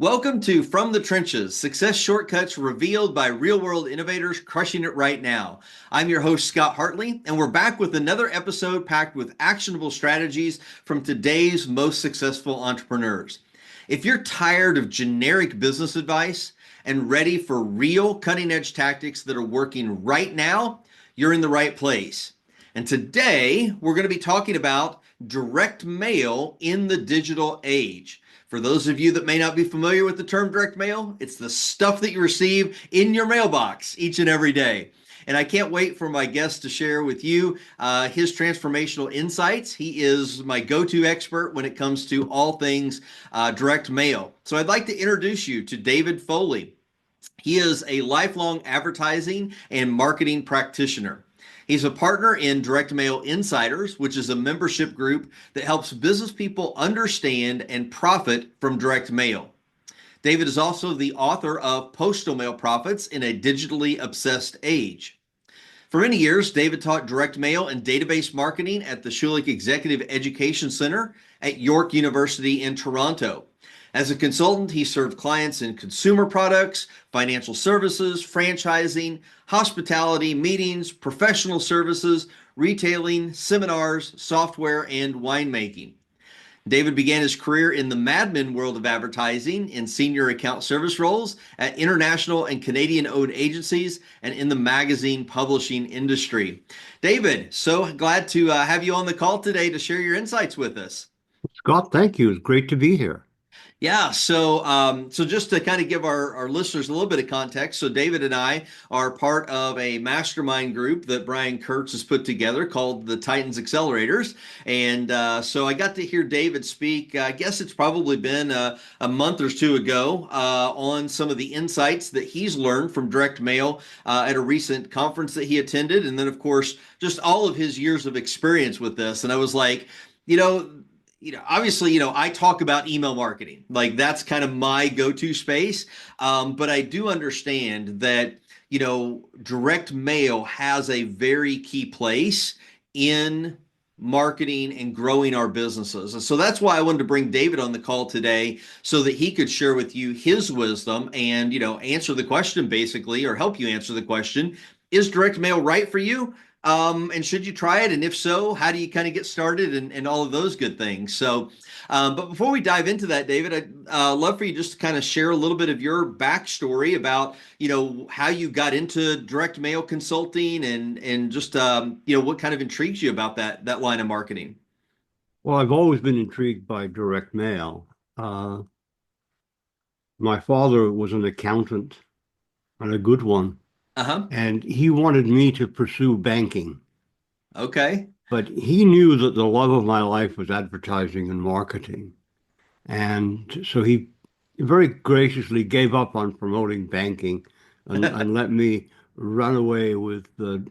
Welcome to From the Trenches, success shortcuts revealed by real-world innovators crushing it right now. I'm your host, Scott Hartley, and we're back with another episode packed with actionable strategies from today's most successful entrepreneurs. If you're tired of generic business advice and ready for real cutting-edge tactics that are working right now, you're in the right place. And today, we're going to be talking about direct mail in the digital age. For those of you that may not be familiar with the term direct mail, it's the stuff that you receive in your mailbox each and every day. And I can't wait for my guest to share with you his transformational insights. He is my go-to expert when it comes to all things direct mail. So I'd like to introduce you to David Foley. He is a lifelong advertising and marketing practitioner. He's a partner in Direct Mail Insiders, which is a membership group that helps business people understand and profit from direct mail. David is also the author of Postal Mail Profits in a Digitally Obsessed Age. For many years, David taught direct mail and database marketing at the Schulich Executive Education Center at York University in Toronto. As a consultant, he served clients in consumer products, financial services, franchising, hospitality, meetings, professional services, retailing, seminars, software, and winemaking. David began his career in the Mad Men world of advertising in senior account service roles at international and Canadian-owned agencies and in the magazine publishing industry. David, so glad to have you on the call today to share your insights with us. Scott, thank you. It's great to be here. Yeah, so just to kind of give our listeners a little bit of context, so David and I are part of a mastermind group that Brian Kurtz has put together called the Titans Accelerators. And so I got to hear David speak, I guess it's probably been a month or two ago, on some of the insights that he's learned from direct mail at a recent conference that he attended. And then, of course, just all of his years of experience with this. And I was like, you know, obviously, I talk about email marketing. Like that's kind of my go-to space. But I do understand that, direct mail has a very key place in marketing and growing our businesses. And so that's why I wanted to bring David on the call today so that he could share with you his wisdom and, answer the question basically, or help you answer the question, is direct mail right for you? And should you try it? And if so, how do you kind of get started and all of those good things? So, but before we dive into that, David, I'd love for you just to kind of share a little bit of your backstory about, how you got into direct mail consulting and just, what kind of intrigues you about that line of marketing. Well, I've always been intrigued by direct mail. My father was an accountant and a good one, Uh-huh. and he wanted me to pursue banking. Okay. But he knew that the love of my life was advertising and marketing. And so he very graciously gave up on promoting banking and let me run away with the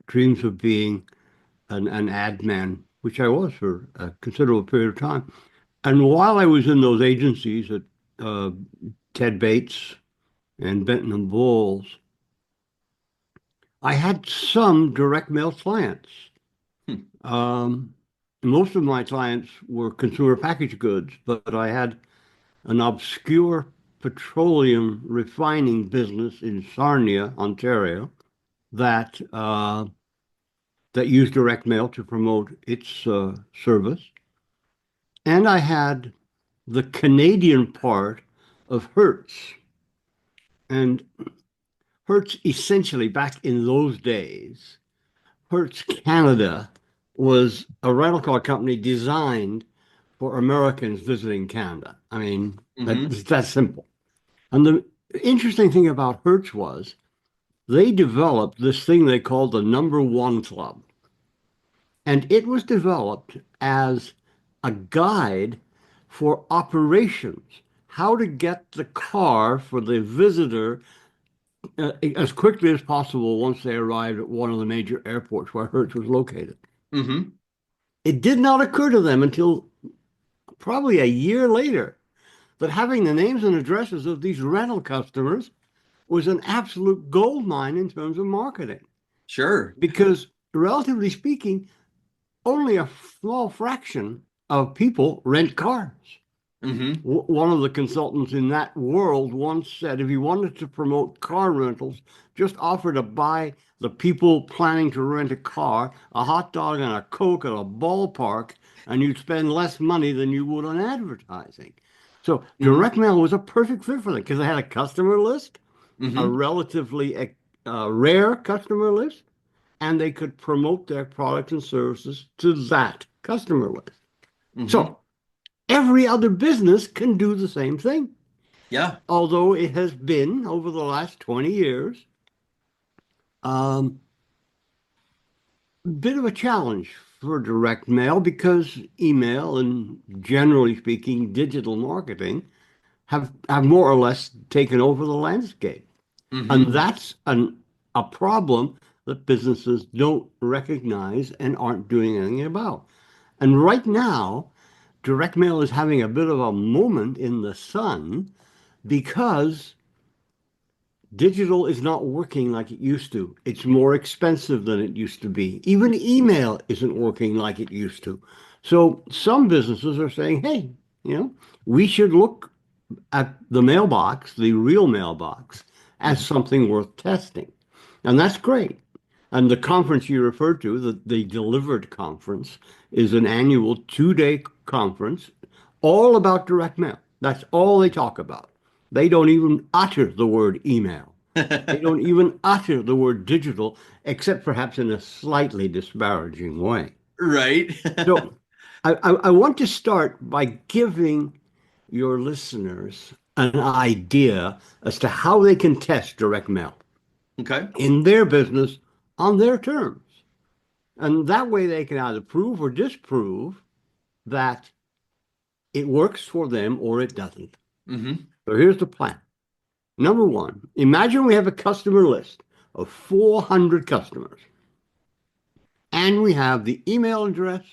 dreams of being an ad man, which I was for a considerable period of time. And while I was in those agencies at Ted Bates and Benton and Bowles, I had some direct mail clients. Hmm. Most of my clients were consumer packaged goods, but I had an obscure petroleum refining business in Sarnia, Ontario, that that used direct mail to promote its service. And I had the Canadian part of Hertz. And Hertz essentially, back in those days, Hertz Canada was a rental car company designed for Americans visiting Canada. I mean, Mm-hmm. that's simple. And the interesting thing about Hertz was they developed this thing they called the Number One Club. And it was developed as a guide for operations, how to get the car for the visitor as quickly as possible once they arrived at one of the major airports where Hertz was located. Mm-hmm. It did not occur to them until probably a year later that having the names and addresses of these rental customers was an absolute gold mine in terms of marketing. Sure. Because relatively speaking, only a small fraction of people rent cars. Mm-hmm. One of the consultants in that world once said if you wanted to promote car rentals, just offer to buy the people planning to rent a car a hot dog and a Coke at a ballpark, and you'd spend less money than you would on advertising. So Mm-hmm. direct mail was a perfect fit for them because they had a customer list, a Mm-hmm. relatively rare customer list, and they could promote their products and services to that customer list. Mm-hmm. So every other business can do the same thing. Yeah. Although it has been over the last 20 years, a bit of a challenge for direct mail because email and generally speaking, digital marketing have more or less taken over the landscape. And Mm-hmm. that's a problem that businesses don't recognize and aren't doing anything about. And right now, direct mail is having a bit of a moment in the sun because digital is not working like it used to. It's more expensive than it used to be. Even email isn't working like it used to. So some businesses are saying, hey, you know, we should look at the mailbox, the real mailbox, as Mm-hmm. something worth testing. And that's great. And the conference you referred to, the Delivered Conference, is an annual 2-day conference all about direct mail. That's all they talk about. They don't even utter the word email. They don't even utter the word digital, except perhaps in a slightly disparaging way. Right. So I want to start by giving your listeners an idea as to how they can test direct mail Okay. in their business on their terms. And that way they can either prove or disprove that it works for them or it doesn't. Mm-hmm. So here's the plan. Number one, imagine we have a customer list of 400 customers, and we have the email address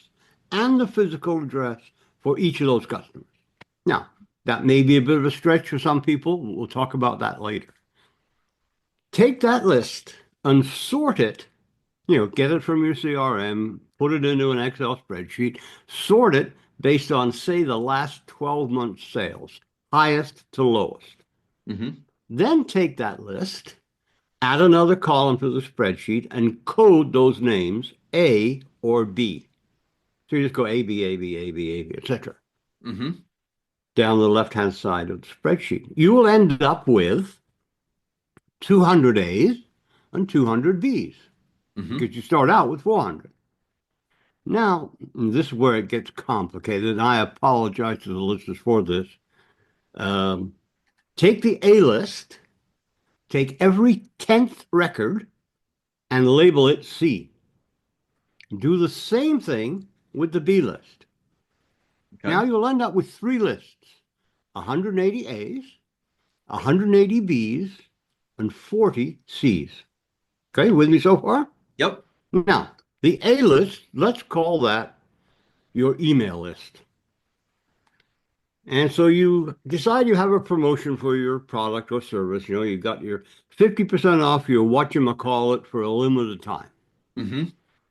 and the physical address for each of those customers. Now, that may be a bit of a stretch for some people. We'll talk about that later. Take that list and sort it, get it from your CRM, put it into an Excel spreadsheet, sort it based on, say, the last 12 months sales, highest to lowest. Mm-hmm. Then take that list, add another column to the spreadsheet, and code those names A or B. So you just go A, B, A, B, A, B, A, B, etc. Mm-hmm. down the left-hand side of the spreadsheet. You will end up with 200 A's and 200 B's Mm-hmm. because you start out with 400. Now, this is where it gets complicated, and I apologize to the listeners for this. Um, take the A list, take every 10th record, and label it C. Do the same thing with the B list. Okay. Now you'll end up with 3 lists: 180 A's, 180 B's, and 40 C's. Okay, with me so far? Yep. Now, the A list, let's call that your email list. And so you decide you have a promotion for your product or service. You got your 50% off your whatchamacallit for a limited time. Mm-hmm.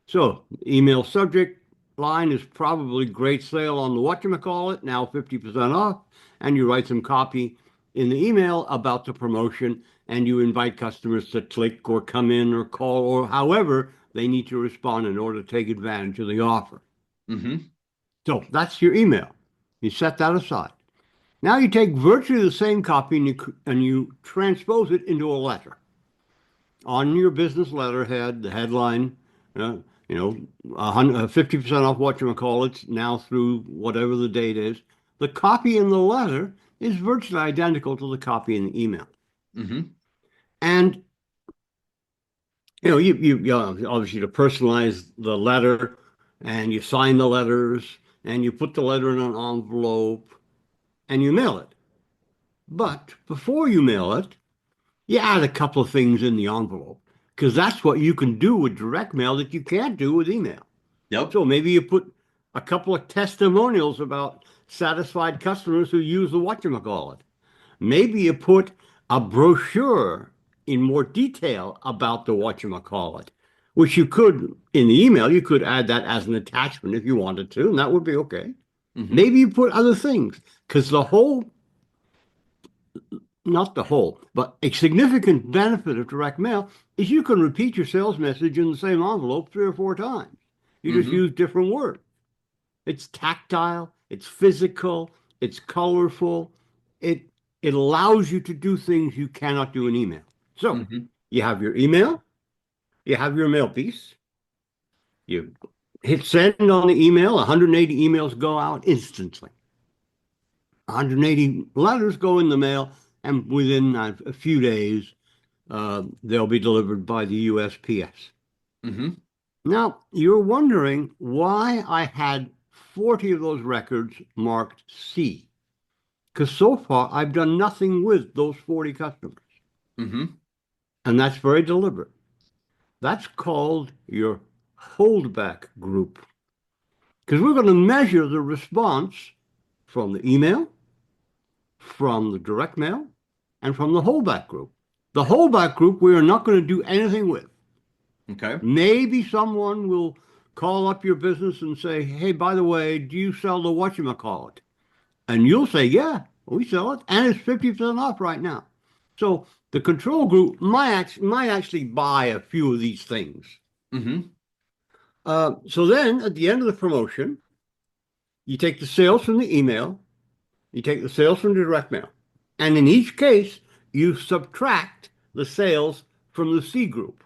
So, email subject line is probably great sale on the whatchamacallit, now 50% off. And you write some copy in the email about the promotion, and you invite customers to click or come in or call or however they need to respond in order to take advantage of the offer. Mm-hmm. So that's your email. You set that aside. Now you take virtually the same copy and you transpose it into a letter. On your business letterhead, the headline, uh, 50% off whatchamacallit now through whatever the date is. The copy in the letter is virtually identical to the copy in the email. Mm-hmm. And you obviously to personalize the letter, and you sign the letters, and you put the letter in an envelope, and you mail it. But before you mail it, you add a couple of things in the envelope because that's what you can do with direct mail that you can't do with email. Yep. So maybe you put a couple of testimonials about satisfied customers who use the whatchamacallit. Maybe you put a brochure in more detail about the whatchamacallit, which you could, in the email, you could add that as an attachment if you wanted to, and that would be okay. Mm-hmm. Maybe you put other things because the whole, not the whole, but a significant benefit of direct mail is you can repeat your sales message in the same envelope 3 or 4 times. You just Mm-hmm. use different words. It's tactile, it's physical, it's colorful. It it allows you to do things you cannot do in email. So Mm-hmm. you have your email, you have your mail piece, you hit send on the email, 180 emails go out instantly. 180 letters go in the mail, and within a few days, they'll be delivered by the USPS. Mm-hmm. Now, you're wondering why I had 40 of those records marked C, because so far I've done nothing with those 40 customers. Mm-hmm. And that's very deliberate. That's called your holdback group, because we're going to measure the response from the email, from the direct mail, and from the holdback group. The holdback group we are not going to do anything with. Okay. Maybe someone will call up your business and say, hey, by the way, do you sell the whatchamacallit? And you'll say, yeah, we sell it, and it's 50% off right now. So the control group might actually buy a few of these things. Mm-hmm. So then at the end of the promotion, you take the sales from the email, you take the sales from the direct mail. And in each case, you subtract the sales from the C group.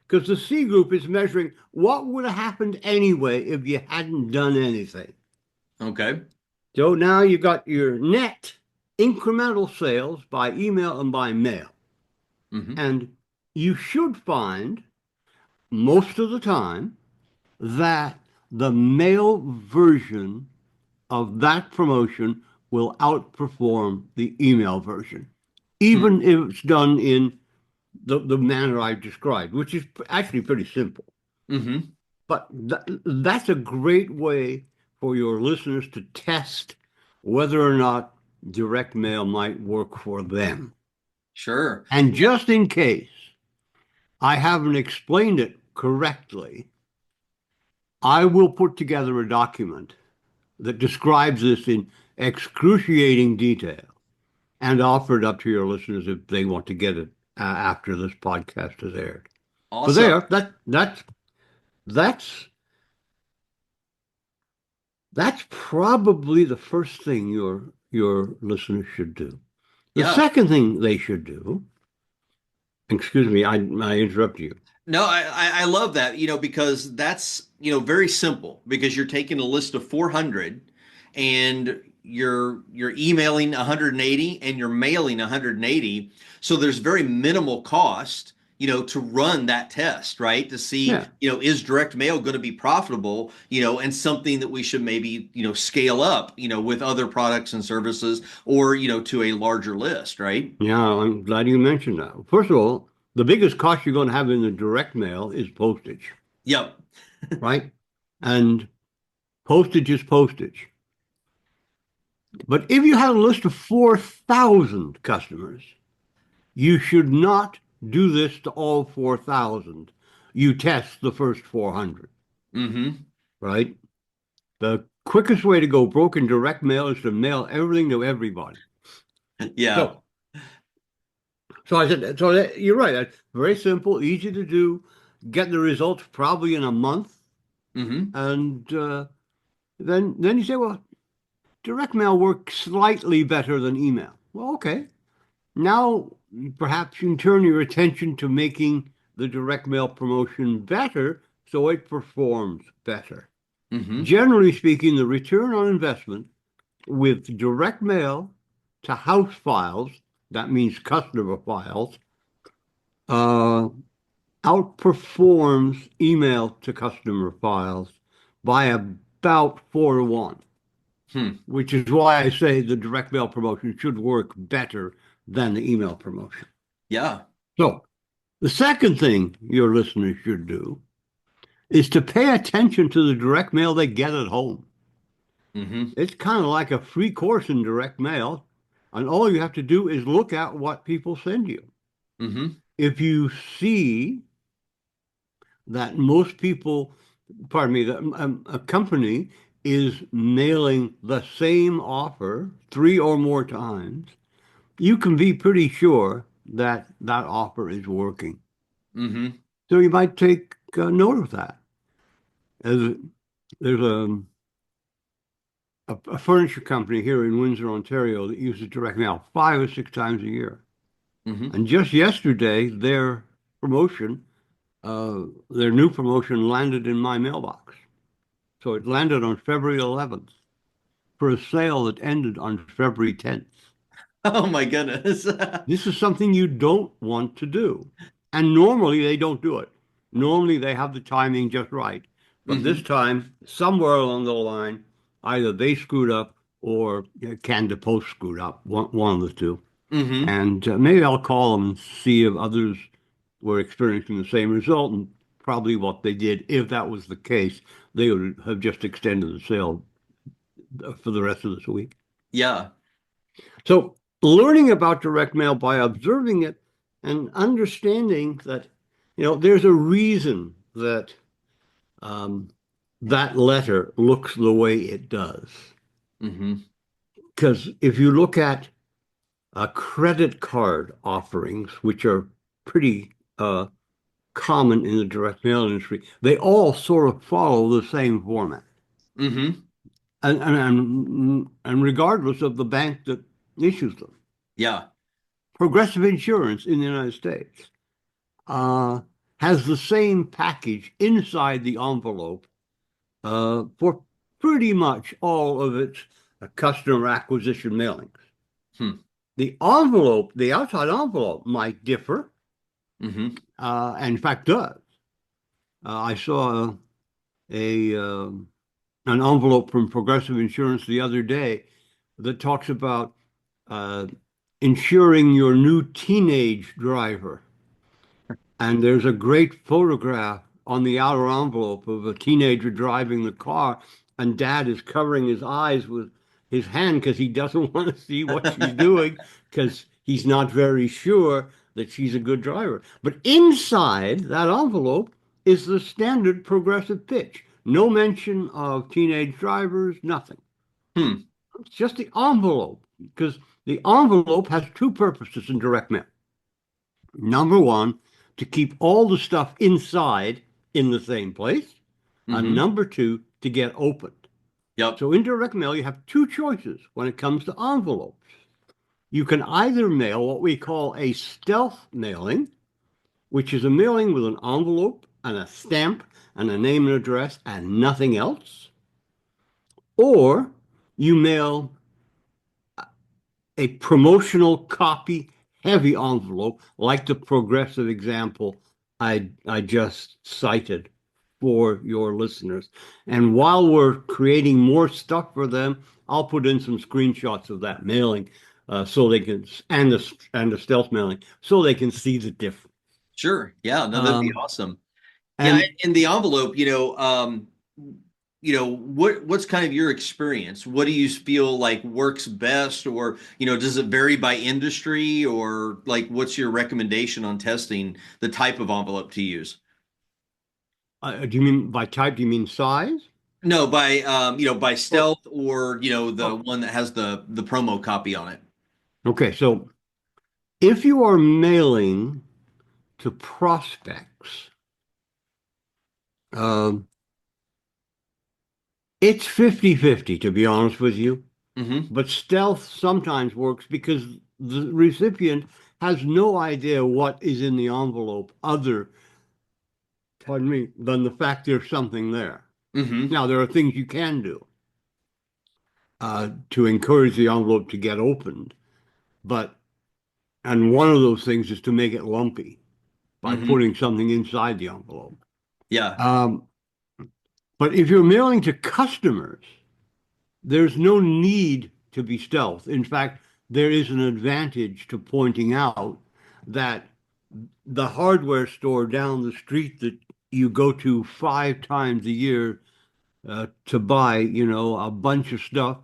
Because the C group is measuring what would have happened anyway if you hadn't done anything. Okay. So now you got your net incremental sales by email and by mail. Mm-hmm. And you should find most of the time that the mail version of that promotion will outperform the email version, Hmm. even if it's done in the manner I've described, which is actually pretty simple. Mm-hmm. But that's a great way for your listeners to test whether or not direct mail might work for them. Sure. And just in case I haven't explained it correctly, I will put together a document that describes this in excruciating detail and offer it up to your listeners if they want to get it after this podcast is aired. So Awesome. there, that's that's probably the first thing your listeners should do. The Yeah. second thing they should do, excuse me, I interrupt you. No, I love that, because that's, very simple because you're taking a list of 400 and you're emailing 180 and you're mailing 180. So there's very minimal cost, to run that test, right? To see, Yeah. is direct mail going to be profitable, and something that we should maybe, scale up, with other products and services or, to a larger list, right? Yeah, I'm glad you mentioned that. First of all, the biggest cost you're going to have in the direct mail is postage, Yep. right? And postage is postage. But if you had a list of 4,000 customers, you should not do this to all 4,000. You test the first 400, Mm-hmm. right? The quickest way to go broke in direct mail is to mail everything to everybody. Yeah. So, so I said, you're right. That's very simple, easy to do. Get the results probably in a month, Mm-hmm. and then you say, well, direct mail works slightly better than email. Well, okay. Now perhaps you can turn your attention to making the direct mail promotion better so it performs better. Mm-hmm. Generally speaking, the return on investment with direct mail to house files, that means customer files, uh, outperforms email to customer files by about 4 to 1, Hmm. which is why I say the direct mail promotion should work better than the email promotion. Yeah. So, the second thing your listeners should do is to pay attention to the direct mail they get at home. Mm-hmm. It's kind of like a free course in direct mail, and all you have to do is look at what people send you. Mm-hmm. If you see that most people, pardon me, that a company is mailing the same offer 3 or more times, you can be pretty sure that that offer is working. Mm-hmm. So you might take note of that. As there's a furniture company here in Windsor, Ontario, that uses direct mail 5 or 6 times a year. Mm-hmm. And just yesterday, promotion, their new promotion landed in my mailbox. So it landed on February 11th for a sale that ended on February 10th. Oh my goodness. This is something you don't want to do. And normally they don't do it. Normally they have the timing just right. But this Mm-hmm. time, somewhere along the line, either they screwed up or Canada Post screwed up, one of the two. Mm-hmm. And maybe I'll call them and see if others were experiencing the same result. And probably what they did, if that was the case, they would have just extended the sale for the rest of this week. Yeah. So, learning about direct mail by observing it and understanding that, there's a reason that um, that letter looks the way it does. Mm-hmm. Because if you look at credit card offerings, which are pretty common in the direct mail industry, they all sort of follow the same format. Mm-hmm. And regardless of the bank that issues them. Yeah. Progressive Insurance in the United States uh, has the same package inside the envelope for pretty much all of its customer acquisition mailings. Hmm. The outside envelope might differ, Mm-hmm. and in fact does. I saw an envelope from Progressive Insurance the other day that talks about uh, insuring your new teenage driver. And there's a great photograph on the outer envelope of a teenager driving the car, and dad is covering his eyes with his hand because he doesn't want to see what she's doing because he's not very sure that she's a good driver. But inside that envelope is the standard progressive pitch. No mention of teenage drivers, nothing. Hmm. It's just the envelope because the envelope has two purposes in direct mail. Number one, to keep all the stuff inside in the same place. And Mm-hmm. number two, to get opened. Yep. So in direct mail, you have two choices when it comes to envelopes. You can either mail what we call a stealth mailing, which is a mailing with an envelope and a stamp and a name and address and nothing else. Or you mail a promotional copy heavy envelope like the progressive example I just cited for your listeners. And while we're creating more stuff for them, I'll put in some screenshots of that mailing so they can and the stealth mailing so they can see the difference. Sure. Yeah. No, that'd be Um, awesome. Yeah, and in the envelope, what's kind of your experience? What do you feel like works best, or does it vary by industry, or like what's your recommendation on testing the type of envelope to use? do you mean by type? Do you mean size? No, by Or stealth, or the oh, one that has the promo copy on it. okay. So if you are mailing to prospects, um, it's 50-50, to be honest with you. Mm-hmm. But stealth sometimes works because the recipient has no idea what is in the envelope pardon me, than the fact there's something there. Mm-hmm. Now, there are things you can do to encourage the envelope to get opened, and one of those things is to make it lumpy by Mm-hmm. putting something inside the envelope. Yeah. Um, but if you're mailing to customers, there's no need to be stealth. In fact, there is an advantage to pointing out that the hardware store down the street that you go to 5 times a year to buy, a bunch of stuff,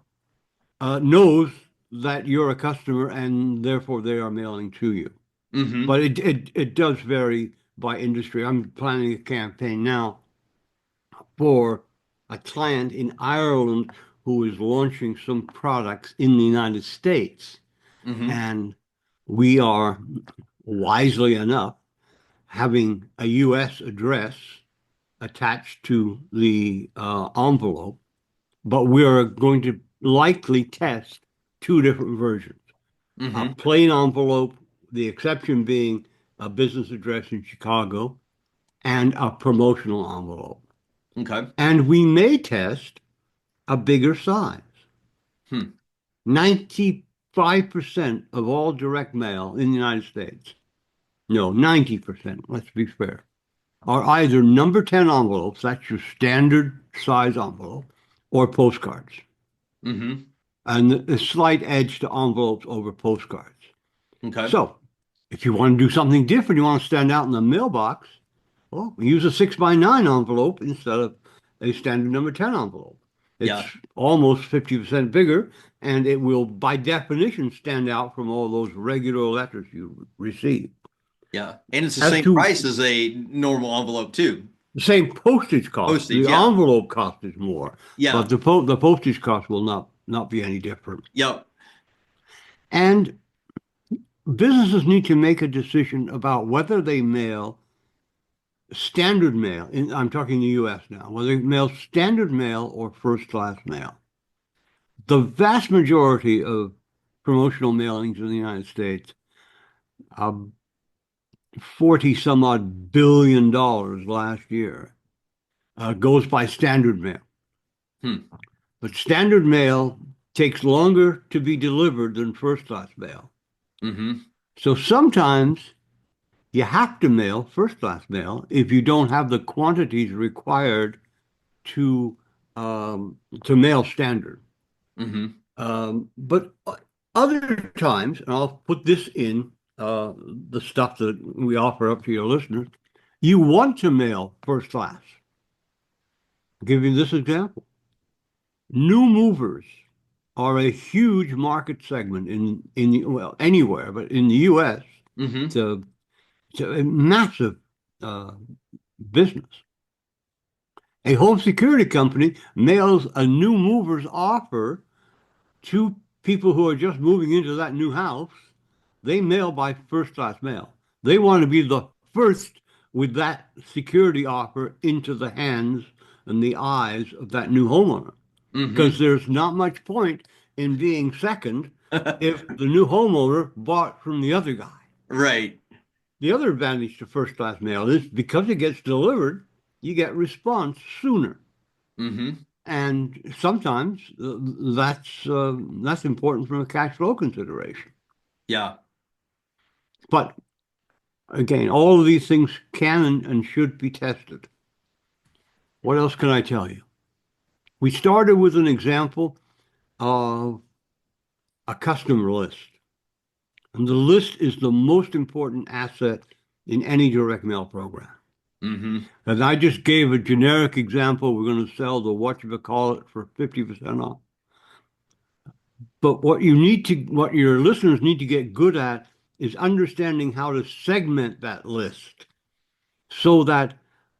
knows that you're a customer and therefore they are mailing to you. Mm-hmm. But it does vary by industry. I'm planning a campaign now for a client in Ireland who is launching some products in the United States. Mm-hmm. And we are, wisely enough, having a US address attached to the envelope, but we are going to likely test two different versions. A Mm-hmm. plain envelope, the exception being a business address in Chicago, and a promotional envelope. Okay. And we may test a bigger size. Hmm. 95% of all direct mail in the United States, no, 90%, let's be fair, are either number 10 envelopes, that's your standard size envelope, or postcards. Mm-hmm. And a slight edge to envelopes over postcards. Okay. So, if you want to do something different, you want to stand out in the mailbox, well, use a 6x9 envelope instead of a standard number 10 envelope. It's Yeah. almost 50% bigger, and it will, by definition, stand out from all those regular letters you receive. Yeah. And it's the As same to price as a normal envelope too. the same postage cost, the Postage. Yeah. envelope cost is more, but Yeah. the postage cost will not be any different. Yep. And businesses need to make a decision about whether they mail standard mail. I'm talking the U.S. now. Whether they mail standard mail or first class mail. The vast majority of promotional mailings in the United States, 40 some odd billion dollars last year, goes by standard mail. Hmm. But standard mail takes longer to be delivered than first class mail. Mm-hmm. So sometimes you have to mail first class mail if you don't have the quantities required to to mail standard. Mm-hmm. But other times, and I'll put this in the stuff that we offer up to your listeners, you want to mail first class. I'll give you this example. New movers are a huge market segment well, anywhere, but in the U.S., Mm-hmm. it's a massive uh, business. A home security company mails a new mover's offer to people who are just moving into that new house. They mail by first class mail. They want to be the first with that security offer into the hands and the eyes of that new homeowner. Because Mm-hmm. there's not much point in being second if the new homeowner bought from the other guy. Right. The other advantage to first class mail is because it gets delivered, you get response sooner. Mm-hmm. And sometimes that's important from a cash flow consideration. Yeah. But again, all of these things can and should be tested. What else can I tell you? We started with an example of a customer list. And the list is the most important asset in any direct mail program. Mm-hmm. And I just gave a generic example. We're going to sell the whatchamacallit for 50% off. But what your listeners need to get good at is understanding how to segment that list so that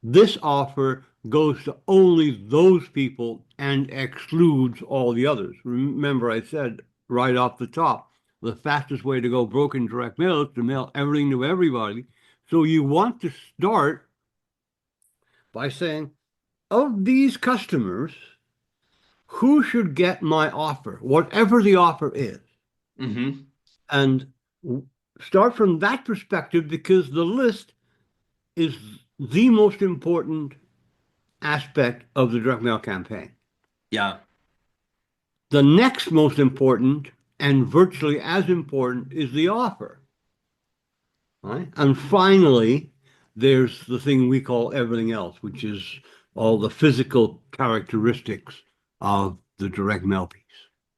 this offer goes to only those people and excludes all the others. Remember, I said right off the top, the fastest way to go broke in direct mail is to mail everything to everybody. So you want to start by saying, of these customers, who should get my offer, whatever the offer is? Mm-hmm. And start from that perspective because the list is the most important aspect of the direct mail campaign. Yeah. The next most important and virtually as important is the offer. Right? And finally, there's the thing we call everything else, which is all the physical characteristics of the direct mail piece.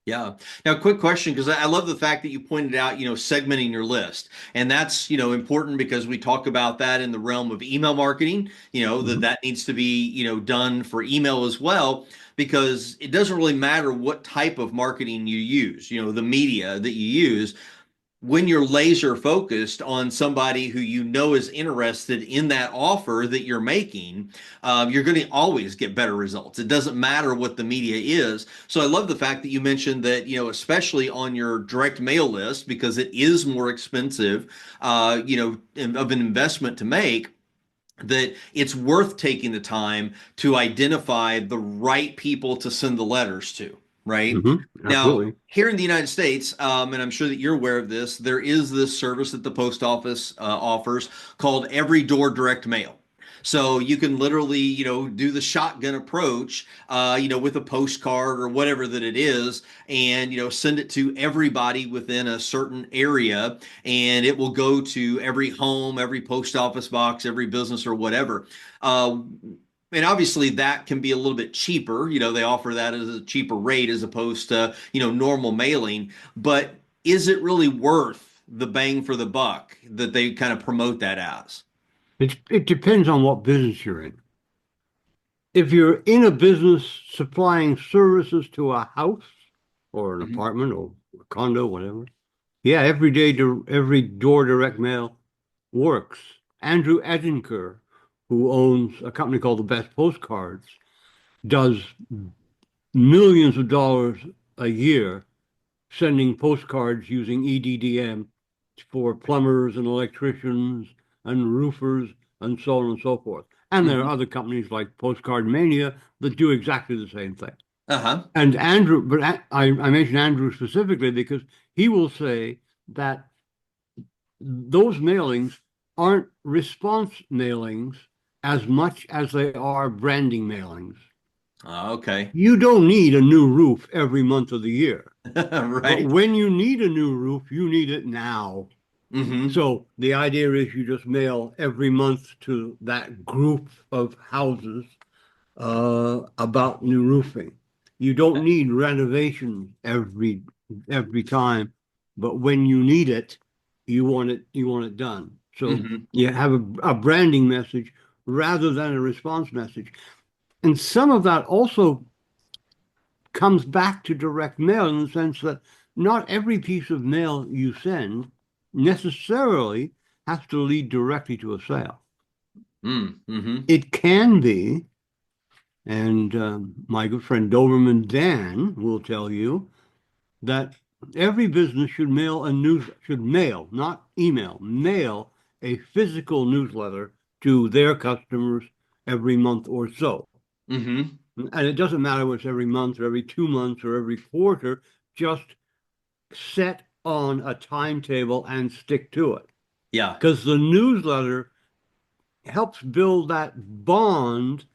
Yeah. Now, quick question, because I love the fact that you pointed out, segmenting your list. And that's, important because we talk about that in the realm of email marketing, that Mhm. that needs to be, done for email as well, because it doesn't really matter what type of marketing you use, the media that you use. when you're laser focused on somebody who you know is interested in that offer that you're making, you're going to always get better results. It doesn't matter what the media is. So I love the fact that you mentioned that, especially on your direct mail list, because it is more expensive, of an investment to make, that it's worth taking the time to identify the right people to send the letters to, right? Now, Absolutely. here in the United States, and I'm sure that you're aware of this, there is this service that the post office offers called Every Door Direct Mail. So you can literally, do the shotgun approach, with a postcard or whatever that it is, and send it to everybody within a certain area, and it will go to every home, every post office box, every business or whatever. Uh, and obviously that can be a little bit cheaper. They offer that as a cheaper rate as opposed to, normal mailing. But is it really worth the bang for the buck that they kind of promote that as? It depends on what business you're in. If you're in a business supplying services to a house or an Mhm. apartment or a condo, whatever, yeah, every door direct mail works. Andrew Edinker, who owns a company called the Best Postcards, does millions of dollars a year sending postcards using EDDM for plumbers and electricians and roofers and so on and so forth. And there are Mhm. other companies like Postcard Mania that do exactly the same thing. Uh-huh. And Andrew, but I mentioned Andrew specifically because he will say that those mailings aren't response mailings as much as they are branding mailings. Okay. You don't need a new roof every month of the year. But Right. when you need a new roof, you need it now. Hmm. So the idea is you just mail every month to that group of houses about new roofing. You don't need renovation every time, but when you need it, you want it done. So Hmm. you have a branding message rather than a response message. And some of that also comes back to direct mail in the sense that not every piece of mail you send necessarily has to lead directly to a sale. Mm-hmm. It can be, and my good friend Doberman Dan will tell you that every business should mail, not email, mail a physical newsletter to their customers every month or so. Hmm. And it doesn't matter whether it's every month or every 2 months or every quarter, just set on a timetable and stick to it. Yeah. Because the newsletter helps build that bond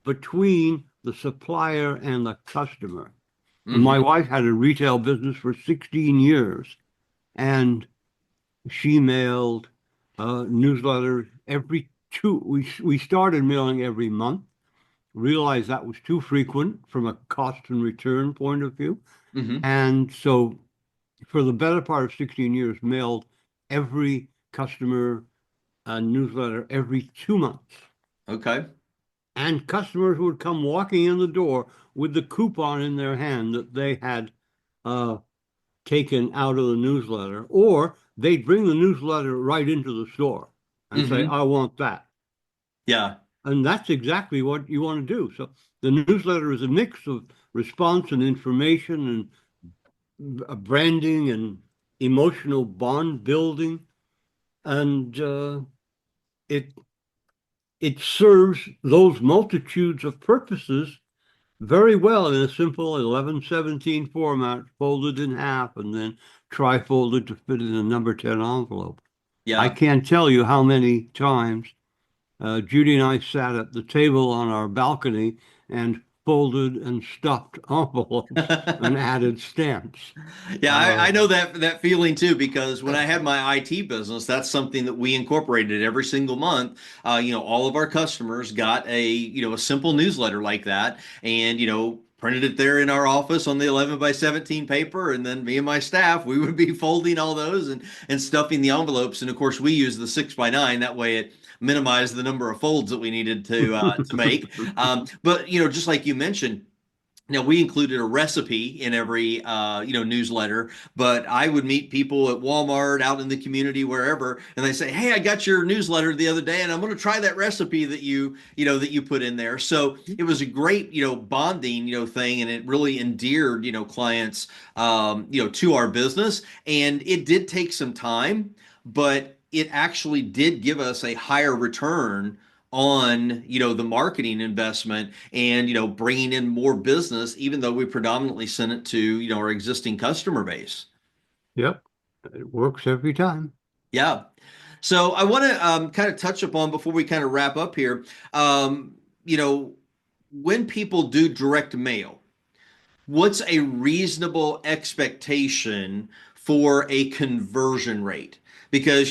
between the supplier and the customer. And my Hmm. wife had a retail business for 16 years, and she mailed newsletters every two. We started mailing every month, realized that was too frequent from a cost and return point of view. Hmm. And so for the better part of 16 years, mailed every customer a newsletter every 2 months. Okay. And customers would come walking in the door with the coupon in their hand that they had uh, taken out of the newsletter, or they'd bring the newsletter right into the store and say, Hmm. I want that. Yeah. And that's exactly what you want to do. So the newsletter is a mix of response and information and branding and emotional bond building. And it it serves those multitudes of purposes very well in a simple 1117 format, folded in half and then tri-folded to fit in a number 10 envelope. I Yeah. can't tell you how many times Judy and I sat at the table on our balcony and folded and stuffed envelopes and added stamps. Yeah, I Uh, know that feeling too, because when I had my IT business, that's something that we incorporated every single month. All of our customers got a simple newsletter like that, and printed it there in our office on the 11 by 17 paper, and then me and my staff, we would be folding all those and stuffing the envelopes. And of course, we use the 6 by 9, that way it minimized the number of folds that we needed to make. But just like you mentioned, Now we included a recipe in every newsletter, but I would meet people at Walmart, out in the community, wherever, and they say, "Hey, I got your newsletter the other day, and I'm going to try that recipe that you put in there." So it was a great bonding thing, and it really endeared clients to our business. And it did take some time, but it actually did give us a higher return on the marketing investment and bringing in more business, even though we predominantly sent it to our existing customer base. Yep, it works every time. Yeah. So I want to kind of touch upon before we kind of wrap up here. um, you know when people do direct mail, what's a reasonable expectation for a conversion rate? Because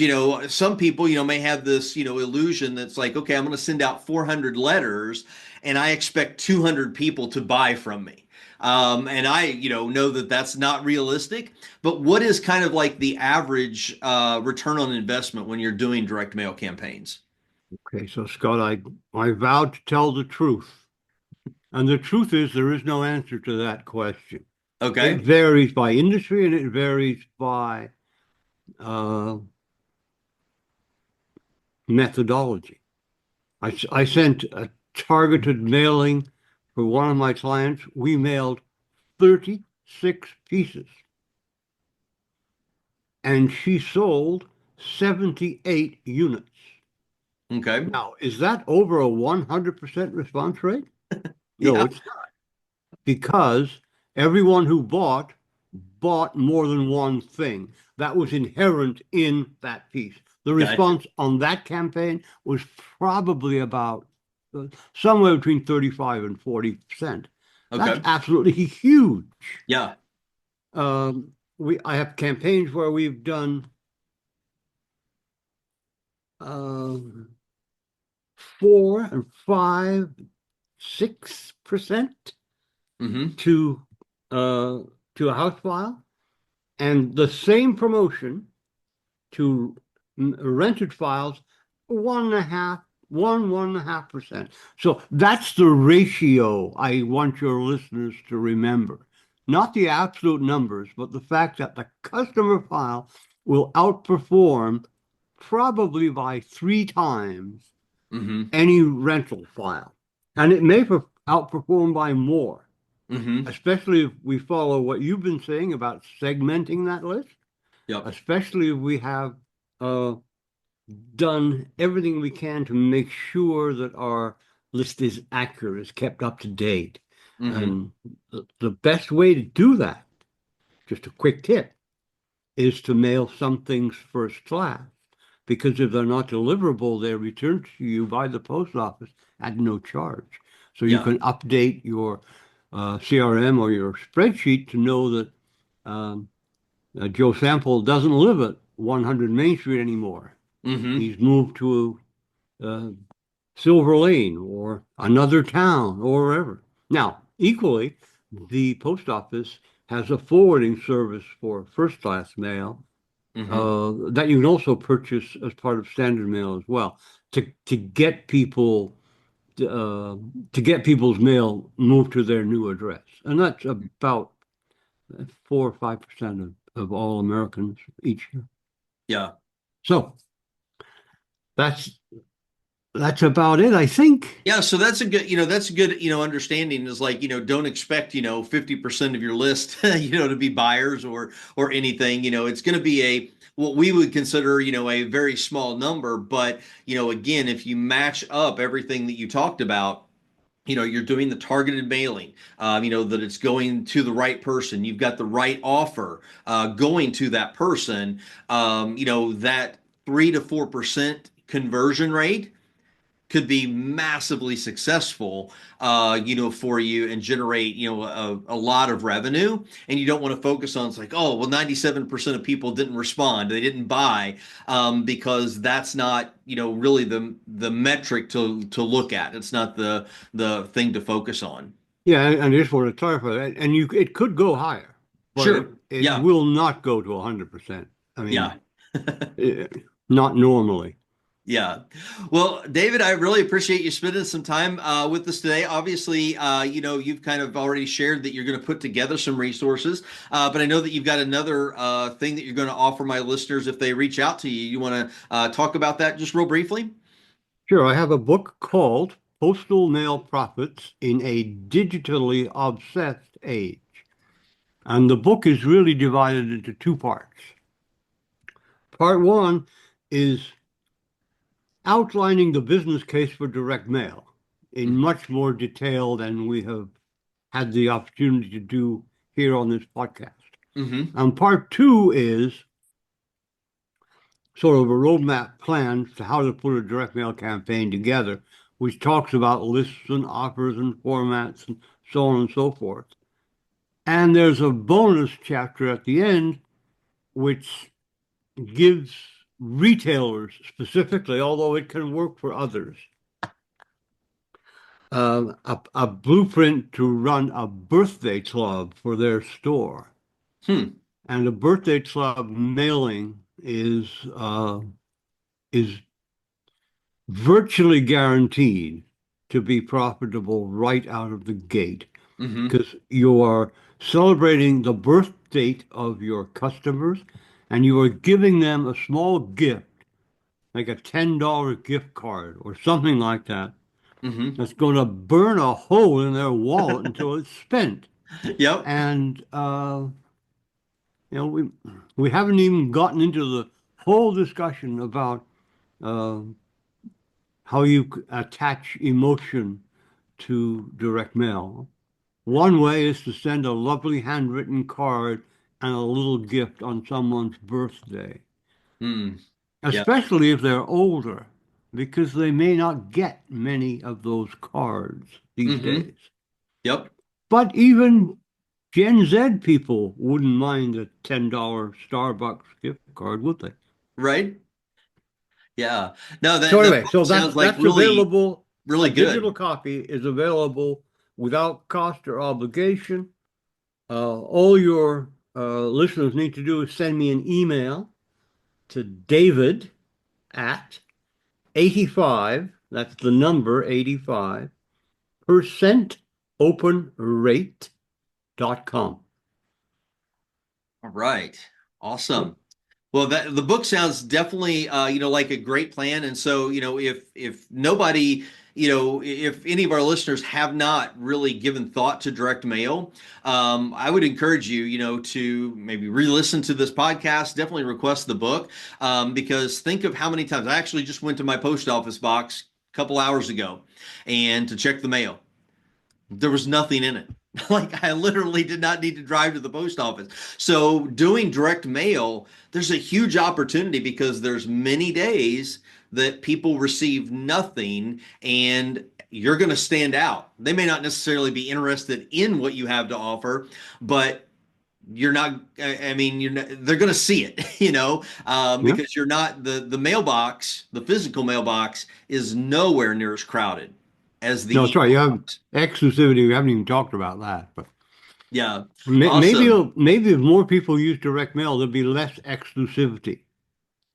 some people may have this illusion that's like, okay, I'm going to send out 400 letters and I expect 200 people to buy from me. And I know that that's not realistic. But what is kind of like the average return on investment when you're doing direct mail campaigns? Okay, so Scott, I vowed to tell the truth. And the truth is there is no answer to that question. It Okay. varies by industry and it varies by uh, methodology. I sent a targeted mailing for one of my clients. We mailed 36 pieces and she sold 78 units. Okay. Now, is that over a 100% response rate? No, Yeah. it's not, because everyone who bought more than one thing. That was inherent in that piece. The Gotcha. response on that campaign was probably about somewhere between 35 and 40%. That's Okay. absolutely huge. Yeah. I have campaigns where we've done uh, 4 and 5, 6% Mm-hmm. to uh, to a house file, and the same promotion to rented files, 1.5%. So that's the ratio I want your listeners to remember. Not the absolute numbers, but the fact that the customer file will outperform probably by 3 times Mm-hmm. any rental file. And it may outperform by more, Mm-hmm. especially if we follow what you've been saying about segmenting that list, Yep. especially if we have uh, done everything we can to make sure that our list is accurate, is kept up to date. Mm-hmm. And the best way to do that, just a quick tip, is to mail some things first class. Because if they're not deliverable, they're returned to you by the post office at no charge. So you Yeah. can update your CRM or your spreadsheet to know that um, Joe Sample doesn't live at 100 Main Street anymore. Mm-hmm. He's moved to uh, Silver Lane or another town or wherever. Now, equally, the post office has a forwarding service for first class mail Mm-hmm. that you can also purchase as part of standard mail as well to get uh, to get people's mail moved to their new address, and that's about 4 or 5% of all Americans each year. Yeah. So that's that's about it, I think. Yeah, so that's a good, understanding is like, don't expect, 50% of your list, to be buyers or anything. It's going to be what we would consider, a very small number, but, again, if you match up everything that you talked about, you're doing the targeted mailing, that it's going to the right person. You've got the right offer going to that person. That 3 to 4% conversion rate could be massively successful, for you and generate, a lot of revenue. And you don't want to focus on it's like, oh, well, 97% of people didn't respond, they didn't buy, because that's not, really the metric to look at. It's not the thing to focus on. Yeah, and I just want to clarify that. And it could go higher, but Sure. it Yeah. will not go to 100%. I Yeah. mean, not normally. Yeah. Well, David, I really appreciate you spending some time with us today. Obviously, you've kind of already shared that you're going to put together some resources, but I know that you've got another thing that you're going to offer my listeners if they reach out to you. You want to talk about that just real briefly? Sure, I have a book called Postal Mail Profits in a Digitally Obsessed Age. And the book is really divided into two parts. Part one is outlining the business case for direct mail in much more detail than we have had the opportunity to do here on this podcast. Mm-hmm. And part two is sort of a roadmap plan to how to put a direct mail campaign together, which talks about lists and offers and formats and so on and so forth. And there's a bonus chapter at the end, which gives retailers specifically, although it can work for others, a blueprint to run a birthday club for their store. Hmm. And a birthday club mailing is virtually guaranteed to be profitable right out of the gate Mm-hmm. because you are celebrating the birth date of your customers and you are giving them a small gift, like a $10 gift card or something like that, Mm-hmm. that's going to burn a hole in their wallet until it's spent. Yep. And you know, we haven't even gotten into the whole discussion about uh, how you attach emotion to direct mail. One way is to send a lovely handwritten card and a little gift on someone's birthday, Mm. Yep. especially if they're older, because they may not get many of those cards these Mm-hmm. days. Yep. But even Gen Z people wouldn't mind a $10 Starbucks gift card, would they? Right. Yeah. No, So that the anyway, book so sounds like that's really, available. A really digital good. copy is available without cost or obligation. All your listeners need to do is send me an email to David at 85, that's the number 85, percentopenrate.com. All right. Awesome. Well, that the book sounds definitely, like a great plan. And so, if nobody, if any of our listeners have not really given thought to direct mail, I would encourage you, to maybe re-listen to this podcast. Definitely request the book, because think of how many times I actually just went to my post office box a couple hours ago, and to check the mail. There was nothing in it. Like I literally did not need to drive to the post office. So doing direct mail, there's a huge opportunity because there's many days that people receive nothing and you're going to stand out. They may not necessarily be interested in what you have to offer, but you're not, I mean, they're going to see it, Yeah. because you're not the mailbox, the physical mailbox is nowhere near as crowded as the No, sorry, you email have box. exclusivity. We haven't even talked about that, but Yeah. maybe Awesome. maybe if more people use direct mail, there'll be less exclusivity.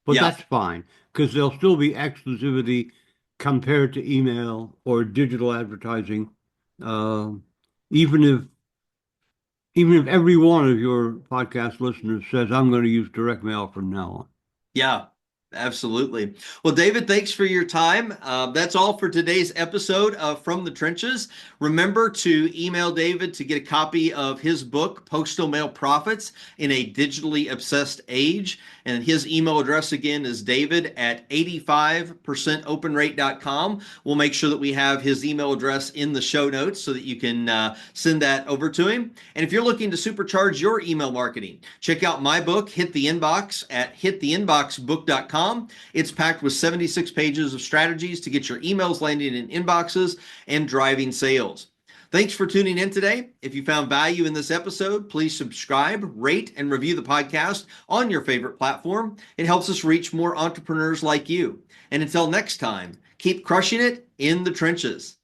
But Yeah. that's fine because there'll still be exclusivity compared to email or digital advertising, uh, even if every one of your podcast listeners says I'm going to use direct mail from now on. Yeah. Absolutely. Well, David, thanks for your time. That's all for today's episode of From the Trenches. Remember to email David to get a copy of his book, Postal Mail Profits in a Digitally Obsessed Age. And his email address again is david at 85percentopenrate.com. We'll make sure that we have his email address in the show notes so that you can send that over to him. And if you're looking to supercharge your email marketing, check out my book, Hit the Inbox, at hittheinboxbook.com. It's packed with 76 pages of strategies to get your emails landing in inboxes and driving sales. Thanks for tuning in today. If you found value in this episode, please subscribe, rate, and review the podcast on your favorite platform. It helps us reach more entrepreneurs like you. And until next time, keep crushing it in the trenches.